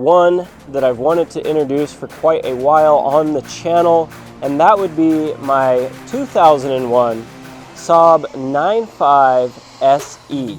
One that I've wanted to introduce for quite a while on the channel, and that would be my 2001 Saab 9.5 SE.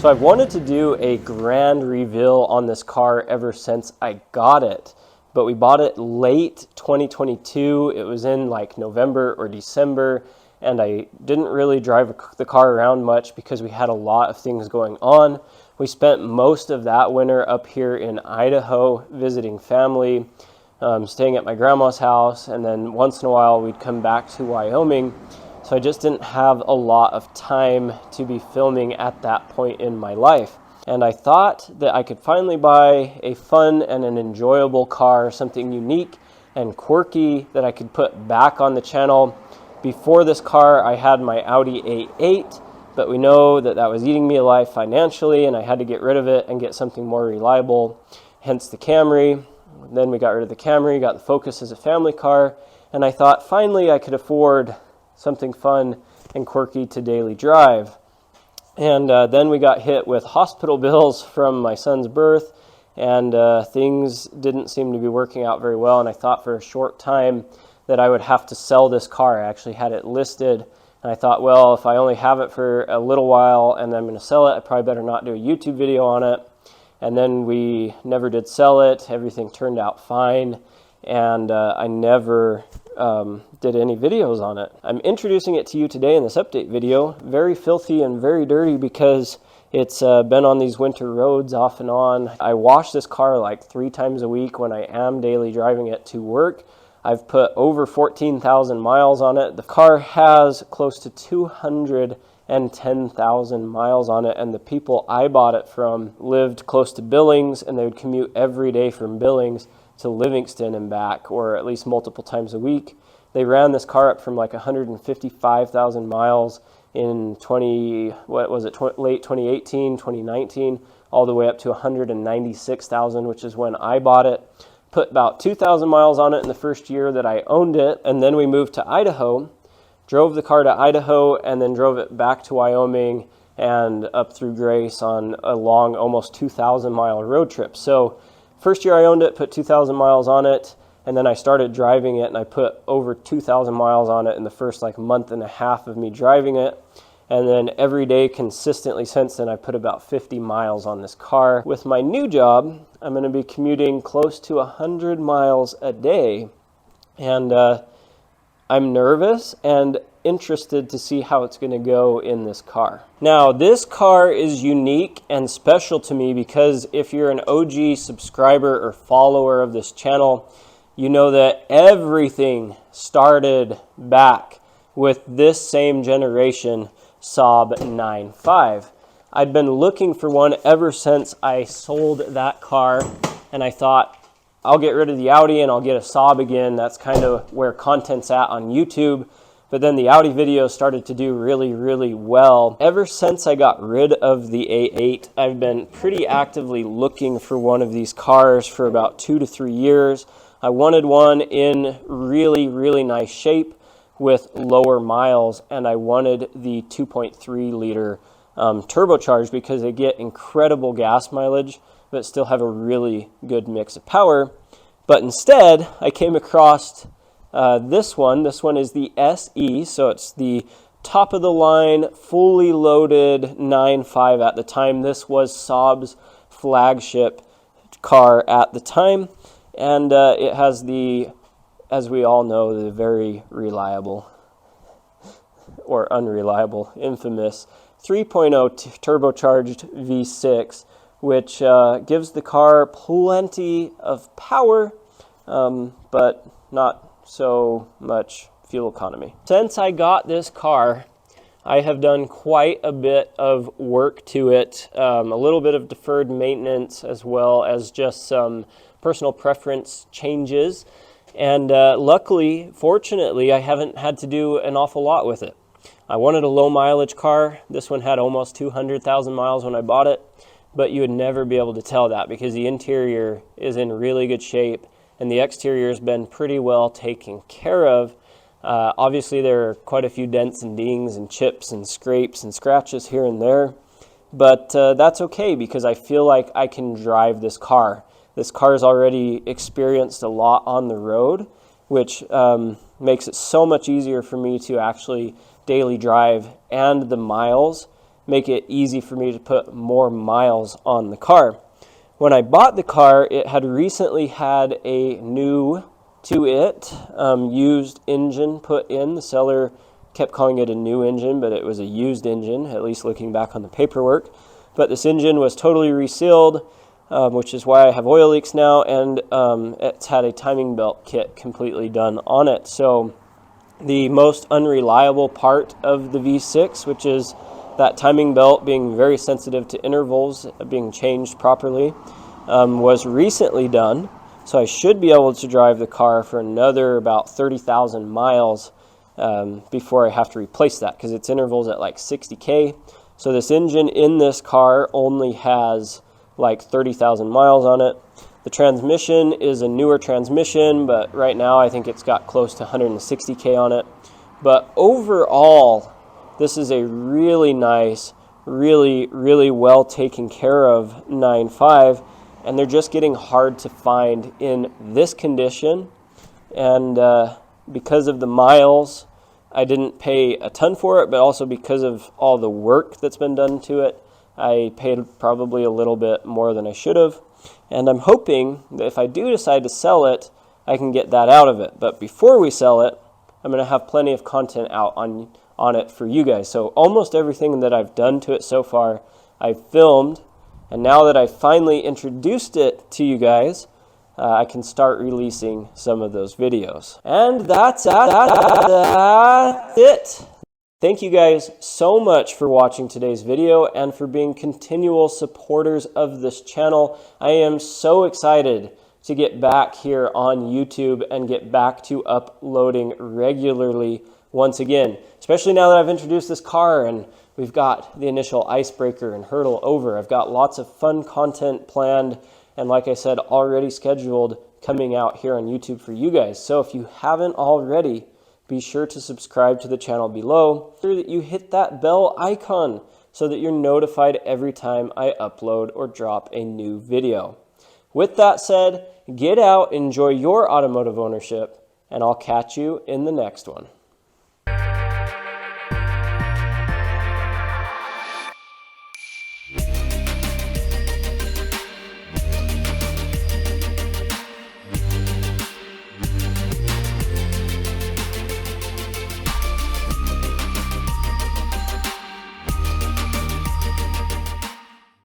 So I've wanted to do a grand reveal on this car ever since I got it, but we bought it late 2022. It was in like November or December, and I didn't really drive the car around much because we had a lot of things going on. We spent most of that winter up here in Idaho visiting family, staying at my grandma's house, and then once in a while we'd come back to Wyoming. So I just didn't have a lot of time to be filming at that point in my life. And I thought that I could finally buy a fun and an enjoyable car, something unique and quirky that I could put back on the channel. Before this car, I had my Audi A8, but we know that that was eating me alive financially, and I had to get rid of it and get something more reliable, hence the Camry. Then we got rid of the Camry, got the Focus as a family car, and I thought finally I could afford something fun and quirky to daily drive. And then we got hit with hospital bills from my son's birth, and things didn't seem to be working out very well, and I thought for a short time that I would have to sell this car. I actually had it listed, and I thought, well, if I only have it for a little while and I'm going to sell it, I probably better not do a YouTube video on it. And then we never did sell it. Everything turned out fine, and I never did any videos on it. I'm introducing it to you today in this update video. Very filthy and very dirty because it's been on these winter roads off and on. I wash this car like 3 times a week when I am daily driving it to work. I've put over 14,000 miles on it. The car has close to 210,000 miles on it, and the people I bought it from lived close to Billings, and they would commute every day from Billings to Livingston and back, or at least multiple times a week. They ran this car up from like 155,000 miles in late 2018, 2019, all the way up to 196,000, which is when I bought it. Put about 2,000 miles on it in the first year that I owned it, and then we moved to Idaho, drove the car to Idaho, and then drove it back to Wyoming and up through Grace on a long, almost 2,000 mile road trip. So first year I owned it, put 2,000 miles on it, and then I started driving it, and I put over 2,000 miles on it in the first like month and a half of me driving it. And then every day consistently since then, I put about 50 miles on this car. With my new job, I'm going to be commuting close to 100 miles a day, and I'm nervous and interested to see how it's going to go in this car. Now, this car is unique and special to me because if you're an OG subscriber or follower of this channel, you know that everything started back with this same generation Saab 9.5. I'd been looking for one ever since I sold that car, and I thought, I'll get rid of the Audi and I'll get a Saab again. That's kind of where content's at on YouTube. But then the Audi videos started to do really, really well. Ever since I got rid of the A8, I've been pretty actively looking for one of these cars for about 2 to 3 years. I wanted one in really, really nice shape with lower miles, and I wanted the 2.3 liter turbocharged because they get incredible gas mileage but still have a really good mix of power. But instead, I came across this one. This one is the SE, so it's the top of the line, fully loaded 9.5 at the time. This was Saab's flagship car at the time, and it has the, as we all know, the very reliable or unreliable, infamous 3.0 turbocharged V6, which gives the car plenty of power, but not so much fuel economy. Since I got this car, I have done quite a bit of work to it, a little bit of deferred maintenance, as well as just some personal preference changes. And luckily, fortunately, I haven't had to do an awful lot with it. I wanted a low mileage car. This one had almost 200,000 miles when I bought it, but you would never be able to tell that because the interior is in really good shape and the exterior has been pretty well taken care of. Obviously, there are quite a few dents and dings and chips and scrapes and scratches here and there, but that's okay because I feel like I can drive this car. This car has already experienced a lot on the road, which makes it so much easier for me to actually daily drive, and the miles make it easy for me to put more miles on the car. When I bought the car, it had recently had a new to it used engine put in. The seller kept calling it a new engine, but it was a used engine, at least looking back on the paperwork. But this engine was totally resealed, which is why I have oil leaks now, and it's had a timing belt kit completely done on it. So the most unreliable part of the V6, which is that timing belt being very sensitive to intervals being changed properly, was recently done. So I should be able to drive the car for another about 30,000 miles before I have to replace that, because its interval's at like 60K. So this engine in this car only has like 30,000 miles on it. The transmission is a newer transmission, but right now I think it's got close to 160K on it. But overall, this is a really nice, really well taken care of 9.5, and they're just getting hard to find in this condition. And because of the miles, I didn't pay a ton for it, but also because of all the work that's been done to it, I paid probably a little bit more than I should have. And I'm hoping that if I do decide to sell it, I can get that out of it. But before we sell it, I'm going to have plenty of content out on it for you guys. So almost everything that I've done to it so far, I've filmed. And now that I've finally introduced it to you guys, I can start releasing some of those videos. And that's it. Thank you guys so much for watching today's video and for being continual supporters of this channel. I am so excited to get back here on YouTube and get back to uploading regularly once again, especially now that I've introduced this car and we've got the initial icebreaker and hurdle over. I've got lots of fun content planned and, like I said, already scheduled coming out here on YouTube for you guys. So if you haven't already, be sure to subscribe to the channel below. Make sure that you hit that bell icon so that you're notified every time I upload or drop a new video. With that said, get out, enjoy your automotive ownership, and I'll catch you in the next one.